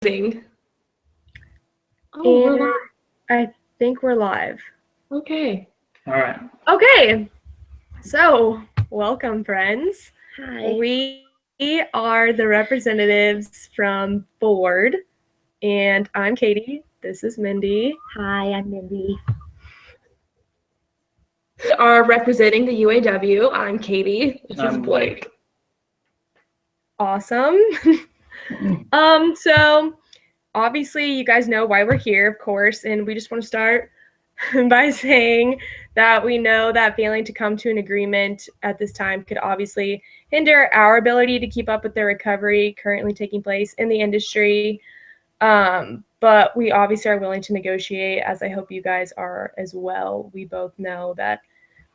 Oh, And we're live. I think we're live. Okay. All right. Okay, so welcome, friends. Hi. We are the representatives from Board, and I'm Katie. This is Mindy. Hi, I'm Mindy. We are representing the UAW. I'm Katie. This I'm is Blake. Awesome. So obviously you guys know why we're here, of course, and we just want to start by saying that we know that failing to come to an agreement at this time could obviously hinder our ability to keep up with the recovery currently taking place in the industry. But we obviously are willing to negotiate, as I hope you guys are as well. We both know that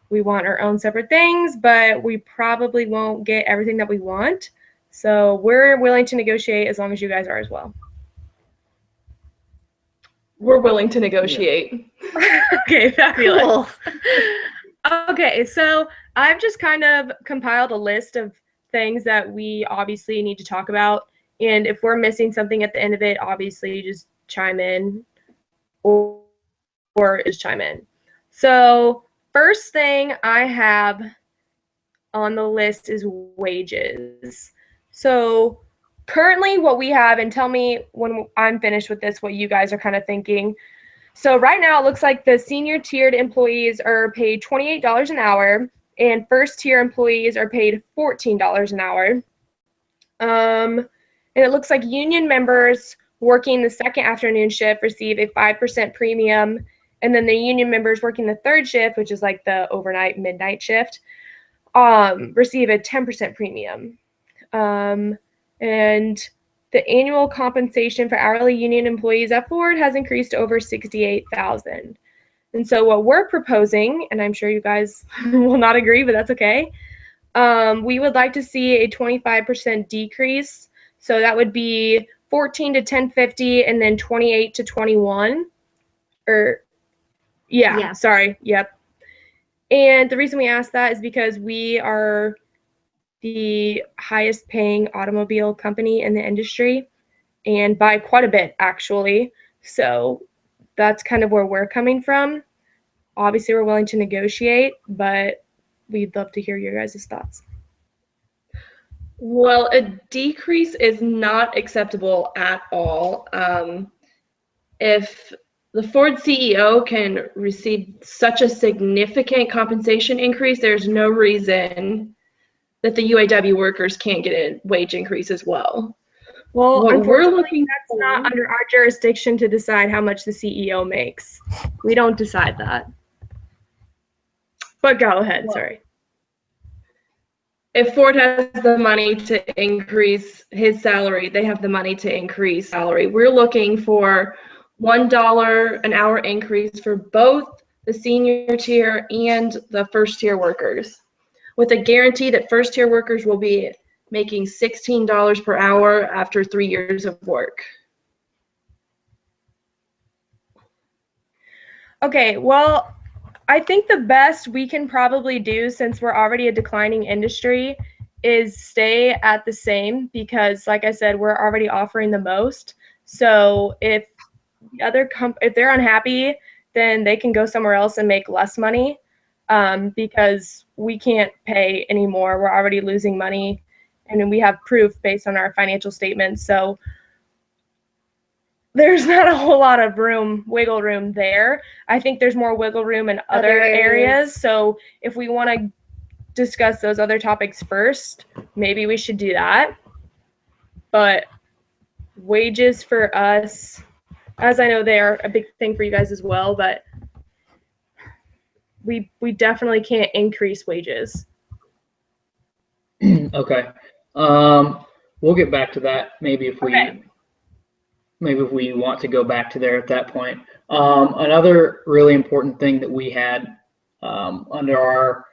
we want our own separate things, but we probably won't get everything that we want. So we're willing to negotiate as long as you guys are as well. We're willing to negotiate. Okay, fabulous. Cool. Okay, so I've just kind of compiled a list of things that we obviously need to talk about. And if we're missing something at the end of it, obviously just chime in or just chime in. So first thing I have on the list is wages. So currently what we have, and tell me when I'm finished with this, what you guys are kind of thinking. So right now it looks like the senior tiered employees are paid $28 an hour and first tier employees are paid $14 an hour. And it looks like union members working the second afternoon shift receive a 5% premium, and then the union members working the third shift, which is like the overnight midnight shift, receive a 10% premium. And the annual compensation for hourly union employees at Ford has increased to over $68,000. And so what we're proposing, and I'm sure you guys will not agree, but that's okay. We would like to see a 25% decrease. So that would be 14 to 1050 and then 28 to 21. Sorry. Yep. And the reason we asked that is because we are the highest paying automobile company in the industry, and by quite a bit, actually. So that's kind of where we're coming from. Obviously, we're willing to negotiate, but we'd love to hear your guys' thoughts. Well, a decrease is not acceptable at all. If the Ford CEO can receive such a significant compensation increase, there's no reason that the UAW workers can't get a wage increase as well. Well, What unfortunately, that's not under our jurisdiction to decide how much the CEO makes. We don't decide that. But go ahead, sorry. If Ford has the money to increase his salary, they have the money to increase salary. We're looking for $1 an hour increase for both the senior tier and the first tier workers, with a guarantee that first tier workers will be making $16 per hour after 3 years of work. Okay, well, I think the best we can probably do, since we're already a declining industry, is stay at the same, because like I said, we're already offering the most. So if if they're unhappy, then they can go somewhere else and make less money, because we can't pay anymore. We're already losing money, and we have proof based on our financial statements. So there's not a whole lot of wiggle room there. I think there's more wiggle room in other areas. So if we want to discuss those other topics first, maybe we should do that. But wages for us, as I know they are a big thing for you guys as well, but we definitely can't increase wages. Okay. We'll get back to that maybe if we want to go back to there at that point. Another really important thing that we had under our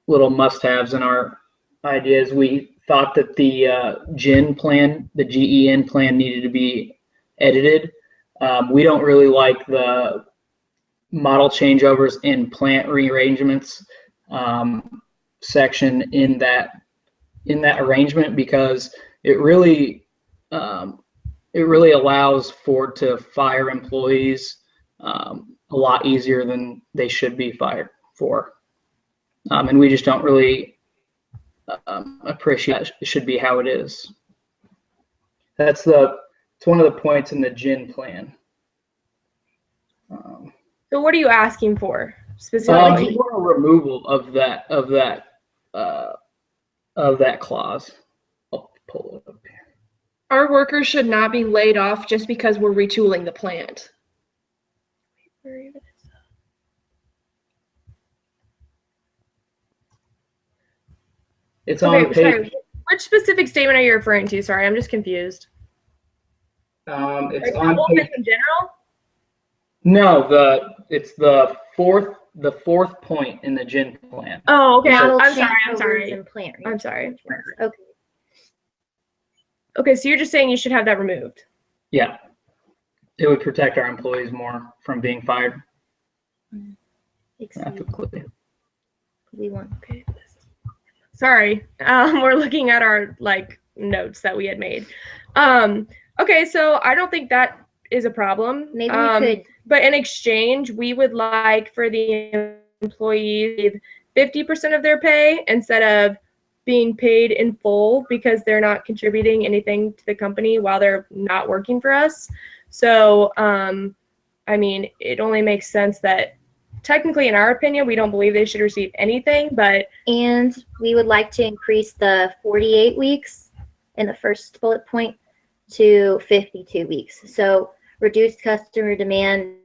little must-haves and our ideas, we thought that the GEN plan, the GEN plan, needed to be edited. We don't really like the model changeovers in plant rearrangements section in that arrangement, because it really it really allows Ford to fire employees a lot easier than they should be fired for. And we just don't really appreciate it should be how it is. It's one of the points in the GIN plan. So what are you asking for specifically? For a removal of that clause. I'll pull it up here. Our workers should not be laid off just because we're retooling the plant. It's on page. Sorry. Which specific statement are you referring to? Sorry, I'm just confused. It's like on page. In general? No, it's the fourth point in the GIN plan. Oh, okay. Model I'm changeovers sorry. and plant I'm sorry. Okay. Okay, so you're just saying you should have that removed. Yeah. It would protect our employees more from being fired ethically. Okay. Sorry. We're looking at our notes that we had made. Okay, so I don't think that is a problem. Maybe we could. But in exchange, we would like for the employees 50% of their pay instead of being paid in full because they're not contributing anything to the company while they're not working for us. So, I mean, it only makes sense that technically, in our opinion, we don't believe they should receive anything, but. And we would like to increase the 48 weeks in the first bullet point to 52 weeks. So reduced customer demand.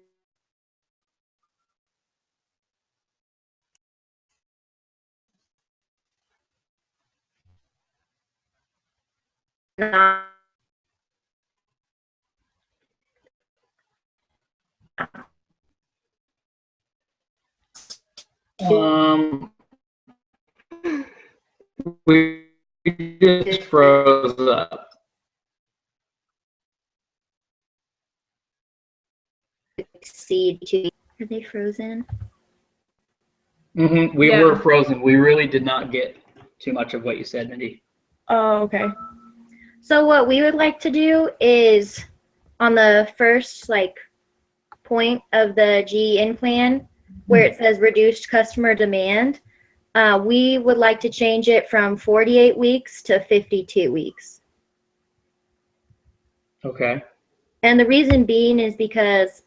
We just froze up. Exceed 2. Are they frozen? We Yeah. were frozen. We really did not get too much of what you said, Mindy. Oh, okay. So what we would like to do is on the first point of the GN plan where it says reduced customer demand, we would like to change it from 48 weeks to 52 weeks. Okay. And the reason being is because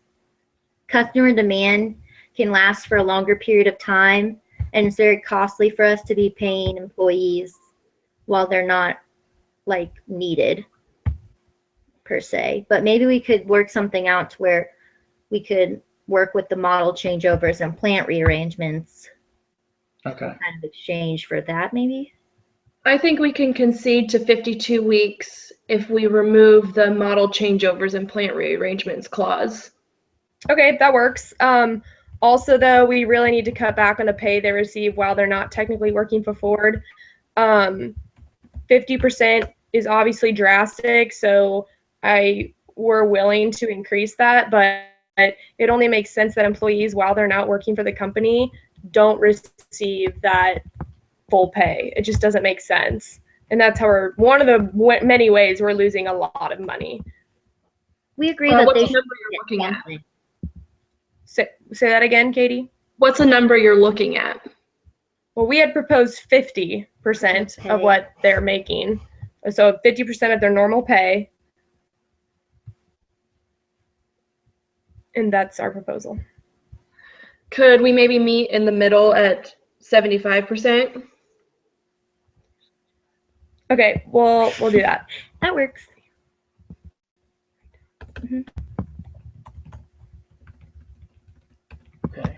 customer demand can last for a longer period of time, and it's very costly for us to be paying employees while they're not needed per se. But maybe we could work something out to where we could work with the model changeovers and plant rearrangements. Okay. Kind of exchange for that, maybe. I think we can concede to 52 weeks if we remove the model changeovers and plant rearrangements clause. Okay, that works. Also, though, we really need to cut back on the pay they receive while they're not technically working for Ford. 50% is obviously drastic, so we're willing to increase that, but it only makes sense that employees, while they're not working for the company, don't receive that full pay. It just doesn't make sense. And that's how one of the many ways we're losing a lot of money. We agree that what's they the should number you're get looking at? something. Say that again, Katie? What's the number you're looking at? Well, we had proposed 50% of what they're making. So 50% of their normal pay. And that's our proposal. Could we maybe meet in the middle at 75%? Okay, we'll do that. That works.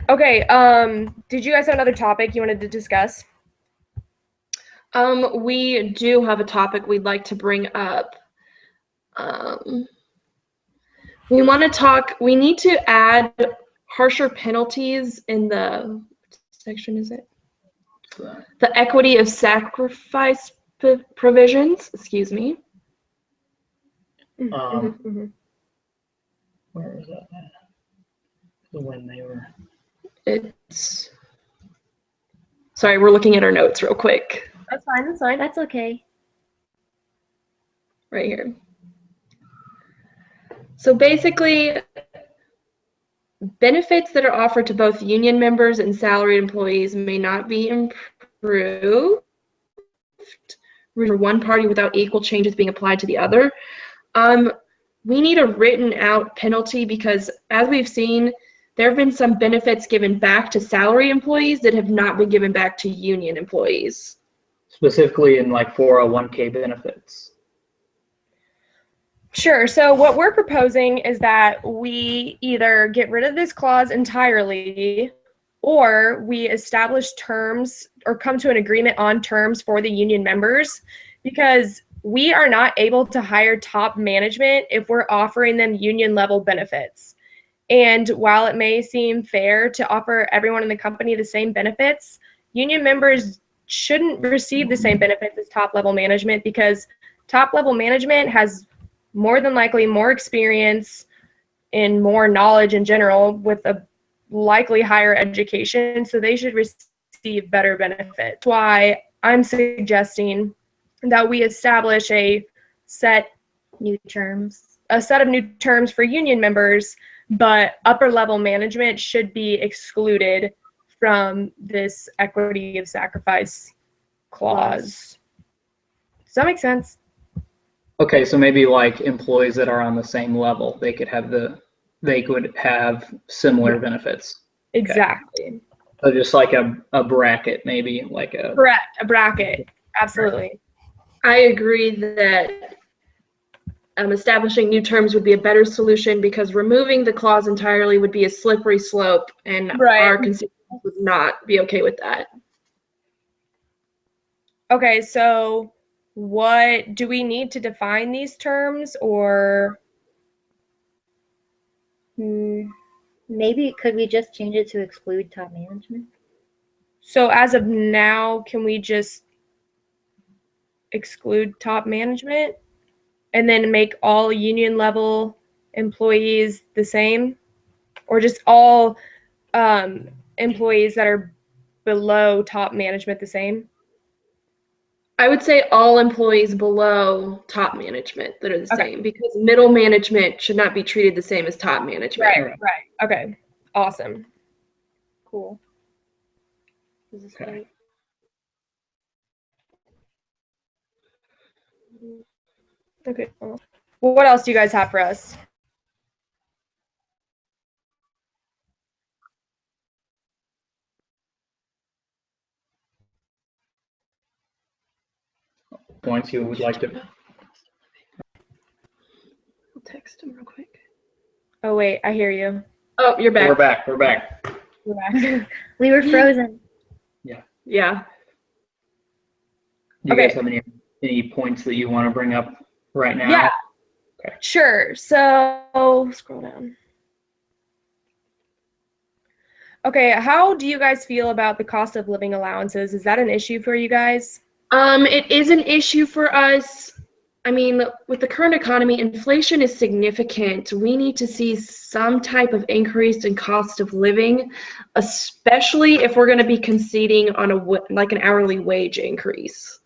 Okay, did you guys have another topic you wanted to discuss? We do have a topic we'd like to bring up. We need to add harsher penalties in the, what section is it? The equity of sacrifice provisions, excuse me. Where is that at? When they were. Sorry, we're looking at our notes real quick. That's fine, that's fine. That's okay. Right here. So basically, benefits that are offered to both union members and salaried employees may not be improved for one party without equal changes being applied to the other. We need a written out penalty because, as we've seen, there have been some benefits given back to salary employees that have not been given back to union employees. Specifically in like 401k benefits. Sure. So what we're proposing is that we either get rid of this clause entirely, or we establish terms or come to an agreement on terms for the union members, because we are not able to hire top management if we're offering them union level benefits. And while it may seem fair to offer everyone in the company the same benefits, union members shouldn't receive the same benefits as top level management, because top level management has more than likely more experience and more knowledge in general with a likely higher education, so they should receive better benefits. That's why I'm suggesting that we establish a set of new terms for union members, but upper level management should be excluded from this equity of sacrifice clause. Does that make sense? Okay, so maybe like employees that are on the same level, they could have similar benefits. Exactly. So just like a bracket, maybe like a. Correct, a bracket. Absolutely. I agree that establishing new terms would be a better solution, because removing the clause entirely would be a slippery slope, and our constituents would not be okay with that. Okay, so what do we need to define these terms, or maybe could we just change it to exclude top management? so as of now, can we just exclude top management and then make all union level employees the same, or just all employees that are below top management the same? I would say all employees below top management that are the same, because middle management should not be treated the same as top management. Right. Okay. Awesome. Cool. This is great. Okay. Well, what else do you guys have for us? Points you would like to. I'll text him real quick. Oh wait, I hear you. Oh, you're back. We're back. We're back. We were frozen. Yeah. Do you guys have any points that you want to bring up right now? Yeah. Okay. Sure. So scroll down. Okay, how do you guys feel about the cost of living allowances? Is that an issue for you guys? It is an issue for us. I mean, with the current economy, inflation is significant. We need to see some type of increase in cost of living, especially if we're going to be conceding on an hourly wage increase.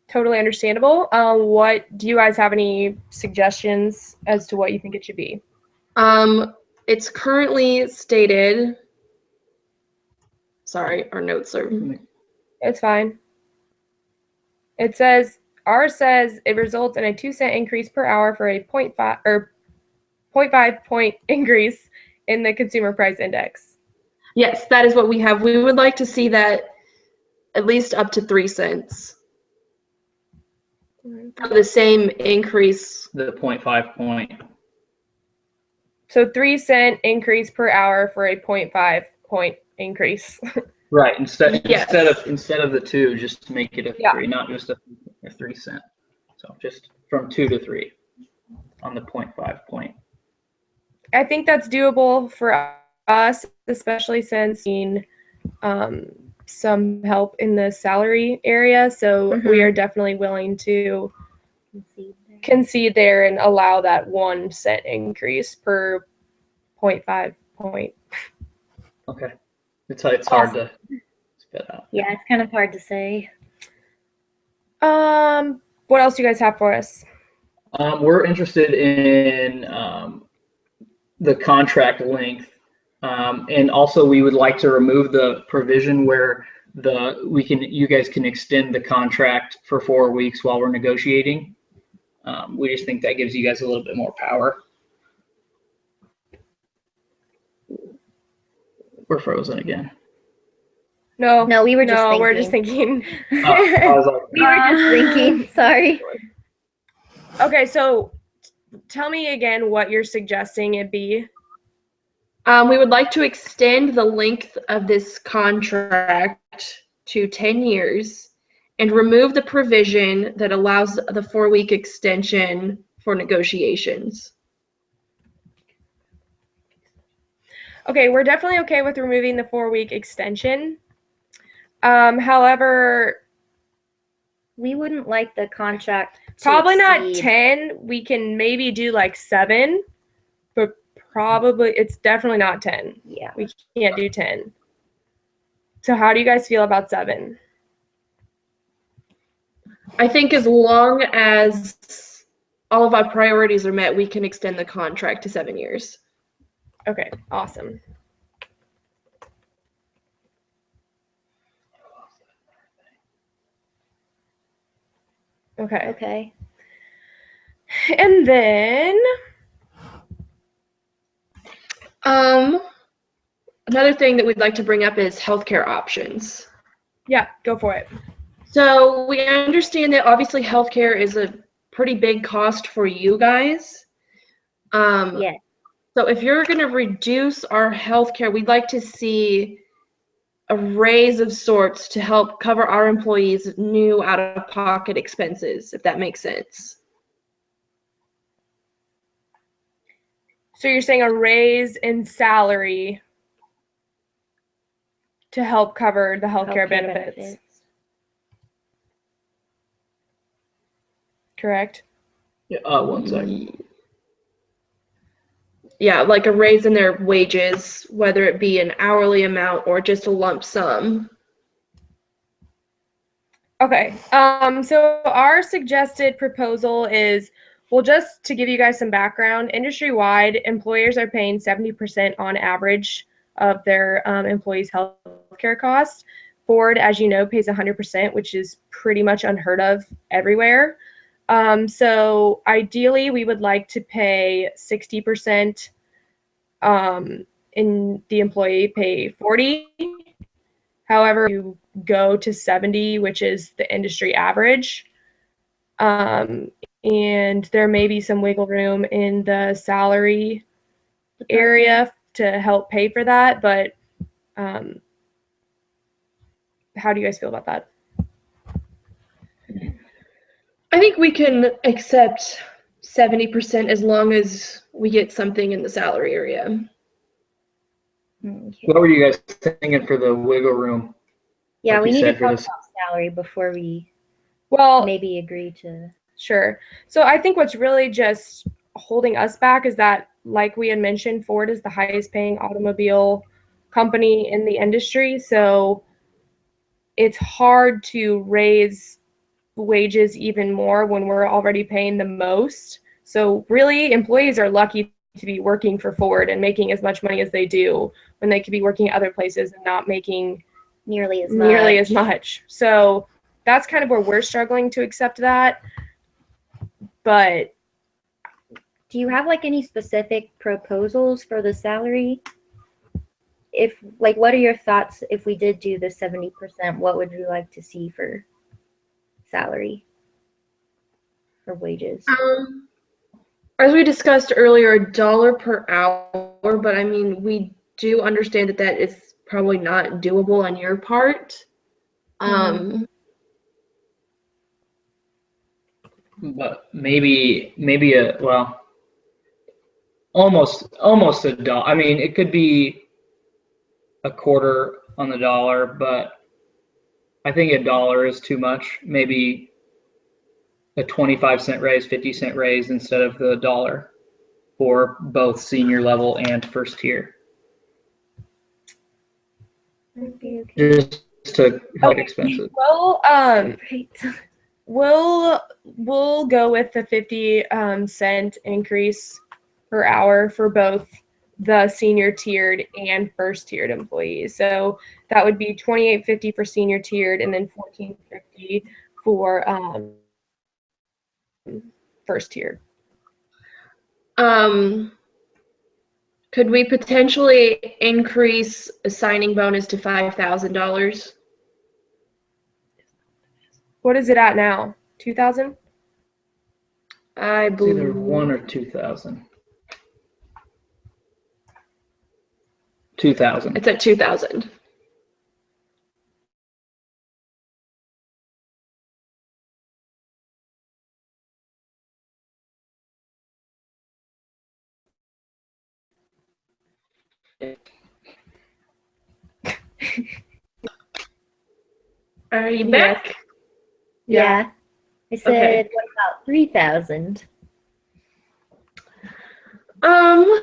Totally understandable. What do you guys have any suggestions as to what you think it should be? It's currently stated. Sorry, our notes are. It's fine. It says, ours says it results in a 2-cent increase per hour for a 0.5 point increase in the consumer price index. Yes, that is what we have. We would like to see that at least up to 3 cents for the same increase. The 0.5 point. So 3-cent increase per hour for a 0.5 point increase. Right. Instead of the 2, just to make it a 3, not just a 3 cent. So just from 2 to 3 on the 0.5 point. I think that's doable for us, especially since some help in the salary area. So we are definitely willing to concede there and allow that 1 cent increase per 0.5 point. Okay. It's hard to spit out. Yeah, it's kind of hard to say. What else do you guys have for us? We're interested in the contract length, and also we would like to remove the provision where you guys can extend the contract for 4 weeks while we're negotiating. We just think that gives you guys a little bit more power. We're frozen again. No, we were just thinking. we're just thinking. I was like, We were just thinking. Sorry. Okay, so tell me again what you're suggesting it be. We would like to extend the length of this contract to 10 years and remove the provision that allows the 4-week extension for negotiations. Okay, we're definitely okay with removing the 4-week extension. However, We wouldn't like the contract to probably not exceed- 10. We can maybe do like 7, but probably it's definitely not 10. Yeah. We can't do 10. So how do you guys feel about 7? I think as long as all of our priorities are met, we can extend the contract to 7 years. Okay, awesome. Okay. Okay. And then Another thing that we'd like to bring up is healthcare options. yeah, go for it. So we understand that obviously healthcare is a pretty big cost for you guys. Yeah. So if you're going to reduce our healthcare, we'd like to see a raise of sorts to help cover our employees' new out-of-pocket expenses, if that makes sense. So you're saying a raise in salary to help cover the healthcare benefits. Correct? yeah, 1 second. Yeah, like a raise in their wages, whether it be an hourly amount or just a lump sum. Okay. So our suggested proposal is, well, just to give you guys some background, industry-wide, employers are paying 70% on average of their employees' healthcare costs. Ford, as you know, pays 100%, which is pretty much unheard of everywhere. So ideally, we would like to pay 60%, and the employee pay 40. However, you go to 70, which is the industry average. And there may be some wiggle room in the salary area to help pay for that, but how do you guys feel about that? I think we can accept 70% as long as we get something in the salary area. Okay. What were you guys thinking for the wiggle room? Yeah, like we you need to said, for talk this? about salary before we Well, maybe agree to. sure. So I think what's really just holding us back is that, like we had mentioned, Ford is the highest paying automobile company in the industry. So it's hard to raise wages even more when we're already paying the most. So really, employees are lucky to be working for Ford and making as much money as they do when they could be working other places and not making Nearly as much. So that's kind of where we're struggling to accept that. But Do you have like any specific proposals for the salary? If like, what are your thoughts if we did do the 70%? What would you like to see for salary or wages? As we discussed earlier, $1 per hour, but I mean, we do understand that that is probably not doable on your part. But maybe almost $1. I mean, it could be a quarter on the dollar, but I think $1 is too much. Maybe a 25-cent raise, 50-cent raise instead of the $1 for both senior level and first tier. Okay. Just to help expenses. well, Great. we'll go with the 50 cent increase per hour for both the senior tiered and first tiered employees. So that would be $28.50 for senior tiered and then $14.50 for first tiered. Could we potentially increase a signing bonus to $5,000? What is it at now? 2,000? I It's either believe 1 or 2,000. 2,000. it's at 2,000. Are you back? Yeah. I said, Okay. what about 3,000? How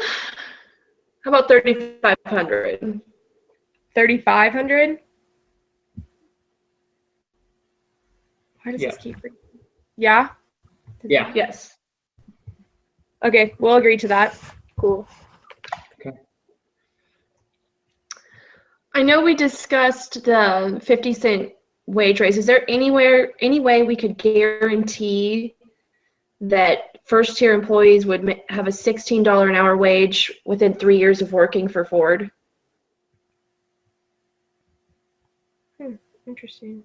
about 3,500? 3,500? Why does Yeah. this keep? Yeah. Yeah. Yes. Okay, we'll agree to that. Cool. I know we discussed the 50-cent wage raise. Is there any way we could guarantee that first tier employees would have a $16 an hour wage within 3 years of working for Ford? Interesting.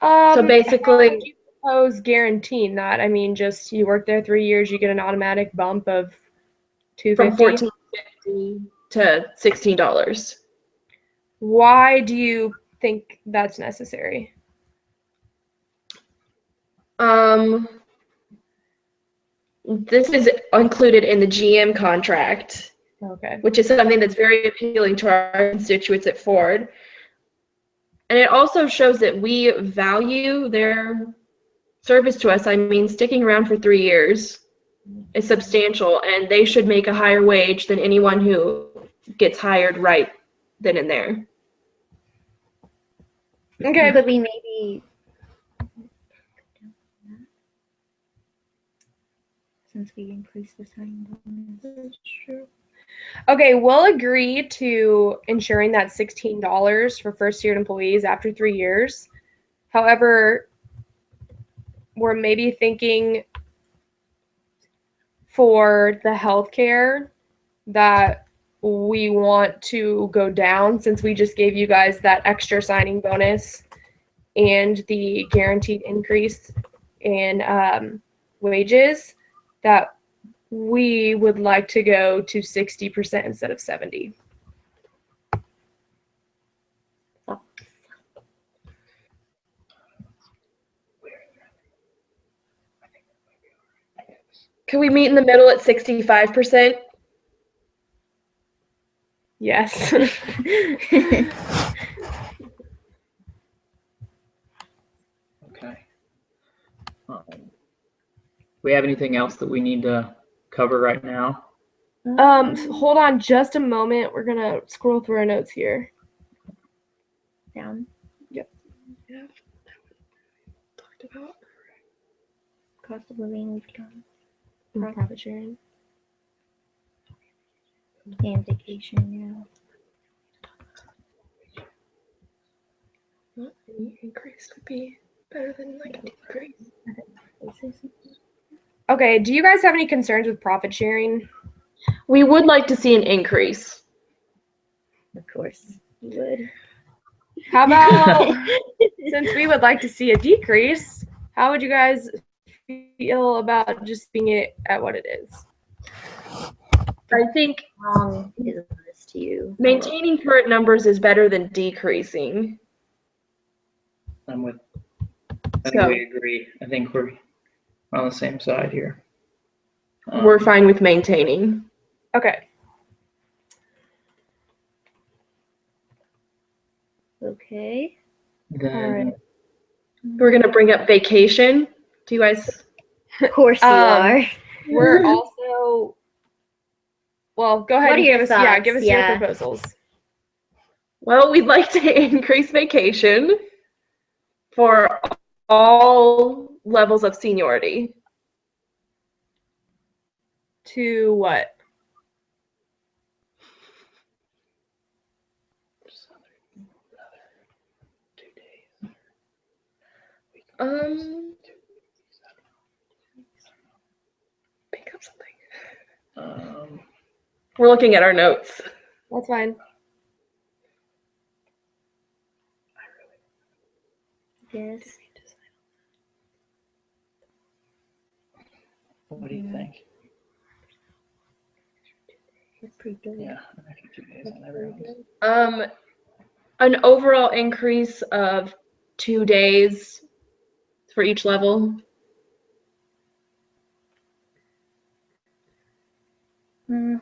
So basically, how would you propose guaranteeing that? I mean, just you work there 3 years, you get an automatic bump of from $250. $14.50 to $16. Why do you think that's necessary? This is included in the GM contract, Okay. which is something that's very appealing to our constituents at Ford. And it also shows that we value their service to us. I mean, sticking around for 3 years is substantial, and they should make a higher wage than anyone who gets hired right then and there. Okay. Could we maybe, since we increased the signing bonus? Okay, we'll agree to ensuring that $16 for first year employees after 3 years. However, we're maybe thinking for the healthcare that we want to go down since we just gave you guys that extra signing bonus and the guaranteed increase in wages, that we would like to go to 60% instead of 70%. Can we meet in the middle at 65%? Yes. Okay. We have anything else that we need to cover right now? Hold on just a moment. We're gonna scroll through our notes here. Down. Yeah. Talked about. Cost of living, we've done. Profit sharing. And vacation, Any increase would be better than like a decrease. Okay, do you guys have any concerns with profit sharing? We would like to see an increase. Of course, you would. How about, since we would like to see a decrease, how would you guys feel about just being it at what it is? I think Is this to you? maintaining current numbers is better than decreasing. I think we agree. I think we're on the same side here. We're fine with maintaining. Okay. Okay. Then, All right. We're going to bring up vacation. Do you guys? Of course you are. We're also, well, go ahead What and are your give us, thoughts? give us Yeah. your proposals. Well, we'd like to increase vacation for all levels of seniority. To what? Pick up something. Um, We're looking at our notes. That's fine. Yes. what do you think? That's pretty good. Yeah, an extra 2 days on everyone's. An overall increase of 2 days for each level.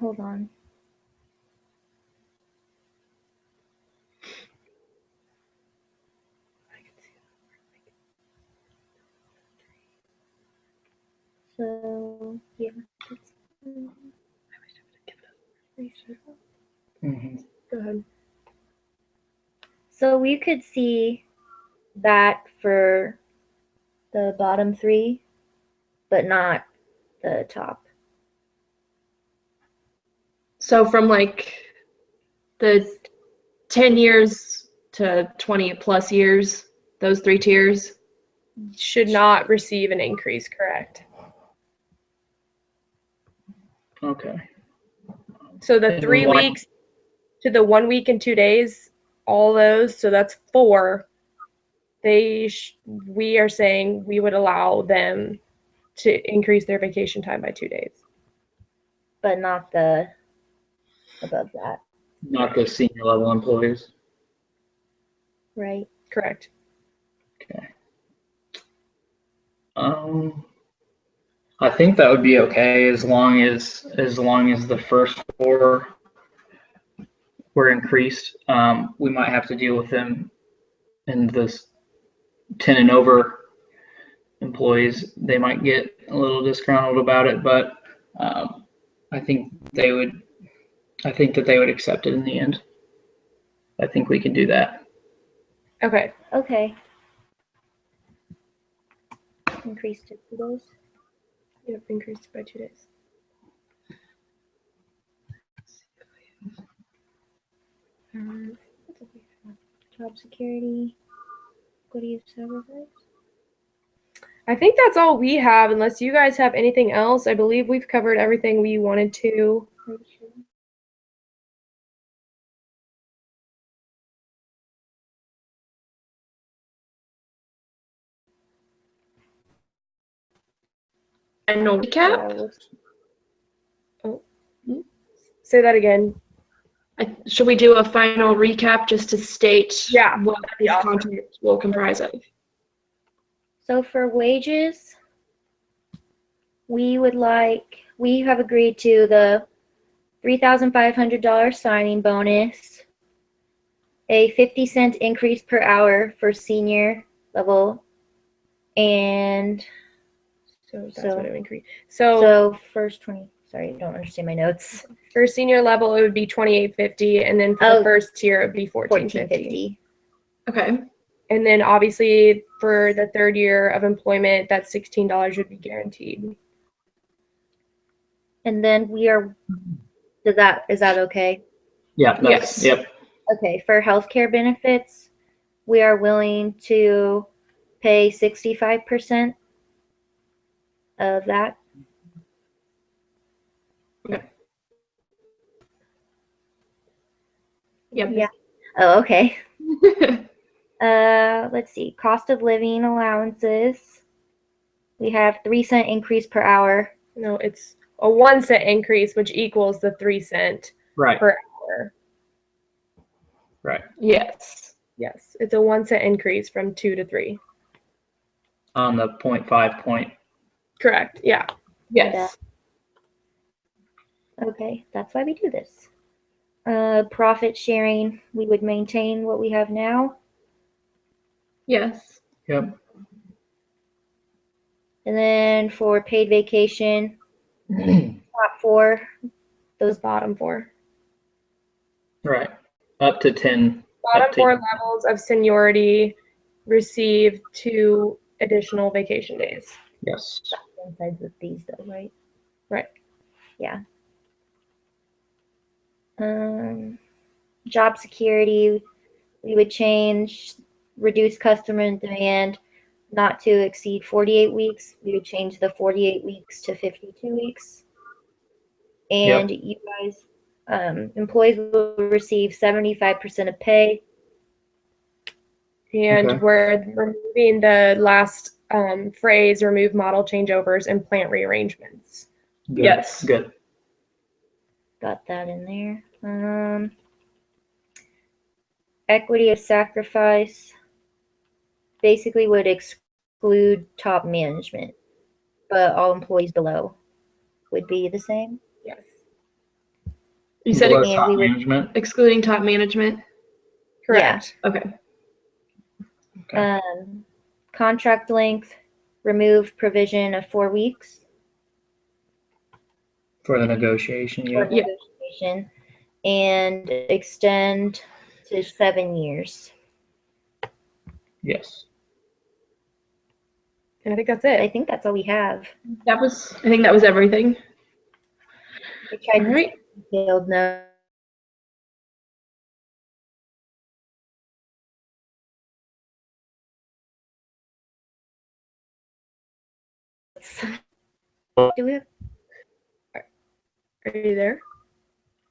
Hold on. So, yeah. Mhm. Go ahead. So we could see that for the bottom three, but not the top. So from like the 10 years to 20 plus years, those 3 tiers. Should not receive an increase, correct? Okay. So the And 3 one- weeks to the 1 week and 2 days, all those, so that's 4. We are saying we would allow them to increase their vacation time by 2 days. But not the above that, Not the senior level employees. right? Correct. Okay. I think that would be okay as long as the first 4 were increased. We might have to deal with them in this 10 and over employees. They might get a little disgruntled about it, but I think that they would accept it in the end. I think we can do that. Okay. Okay. Increase to 2 days. Yep, increased by 2 days. Job security. Equity of sacrifice. I think that's all we have, unless you guys have anything else. I believe we've covered everything we wanted to. And no recap. Say that again. Should we do a final recap just to state Yeah, what that'd be this awesome. content will comprise of? So for wages, we have agreed to the $3,500 signing bonus, a 50-cent increase per hour for senior level, and So that's So- what it would increase. So so first 20. Sorry, I don't understand my notes. for senior level, it would be $28.50, and then for the first tier, it would be $14.50. $14.50. Okay. And then obviously for the third year of employment, that $16 would be guaranteed. And then is that okay? Yeah. Yes. Yep. Okay, for healthcare benefits, we are willing to pay 65% of that. Yep. Yeah. Oh, okay. Let's see. Cost of living allowances. We have 3-cent increase per hour. No, it's a 1 cent increase, which equals the 3 cent Right. per hour. Right. Yes. Yes, it's a 1 cent increase from 2 to 3. On the 0.5 point. Correct. Yeah. Yes. Okay, that's why we do this. Profit sharing, we would maintain what we have now. Yes. Yep. And then for paid vacation, top 4, Those bottom 4. Right. Up to 10. Bottom up to- 4 levels of seniority receive 2 additional vacation days. Yes. Coincides with these though, right? Right. Yeah. Job security, we would change reduce customer demand not to exceed 48 weeks. We would change the 48 weeks to 52 weeks. And you guys, employees will receive 75% of pay. And Okay. we're removing the last phrase, remove model changeovers and plant rearrangements. Good. Yes. Good. Got that in there. Equity of sacrifice basically would exclude top management, but all employees below would be the same. Yes. You said Below and top we would- management. excluding top management? Correct. Okay. Okay. Contract length, remove provision of 4 weeks For the negotiation. for Yeah. Yeah. negotiation, and extend to 7 years. Yes. And I think that's I it. think that's all we have. I think that was everything. I tried All to right. detailed notes. Do we have Are you there?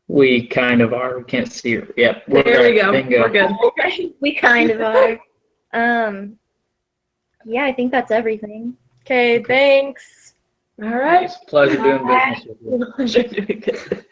We kind of are. We can't see her. Yep. We're There we there. go. Bingo. We're good. Okay. We kind of are. Yeah, I think that's everything. Okay, thanks. All right. It's a pleasure doing business with you. Pleasure doing business.